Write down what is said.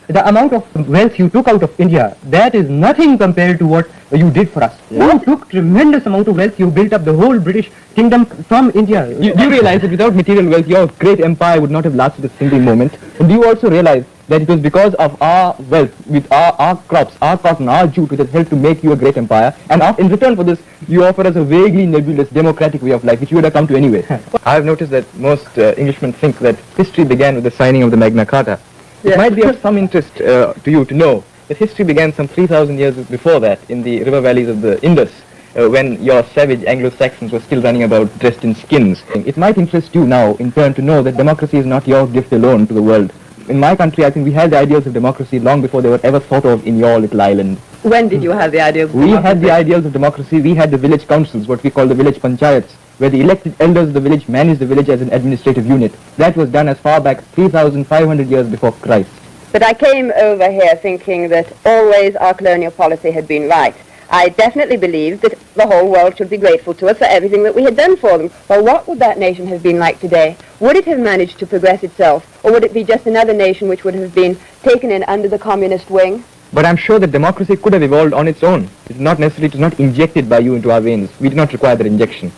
The amount of wealth you took out of India, that is nothing compared to what you did for us. Yeah. You took tremendous amount of wealth. You built up the whole British kingdom from India. You realize that without material wealth, your great empire would not have lasted a single moment. And do you also realize that it was because of our wealth, with our crops, our cotton, our jute, which has helped to make you a great empire, and in return for this, you offer us a vaguely nebulous democratic way of life, which you would have come to anyway. I have noticed that most Englishmen think that history began with the signing of the Magna Carta. It Yes. might be of some interest to you to know that history began some 3,000 years before that in the river valleys of the Indus, when your savage Anglo-Saxons were still running about dressed in skins. It might interest you now, in turn, to know that democracy is not your gift alone to the world. In my country, I think we had the ideals of democracy long before they were ever thought of in your little island. When did you have the idea of We had the ideals of democracy. We had the village councils, what we call the village panchayats, where the elected elders of the village managed the village as an administrative unit. That was done as far back 3,500 years before Christ. But I came over here thinking that always our colonial policy had been right. I definitely believed that the whole world should be grateful to us for everything that we had done for them. Well, what would that nation have been like today? Would it have managed to progress itself, or would it be just another nation which would have been taken in under the communist wing? But I'm sure that democracy could have evolved on its own. It's not necessarily, it was not injected by you into our veins. We did not require that injection.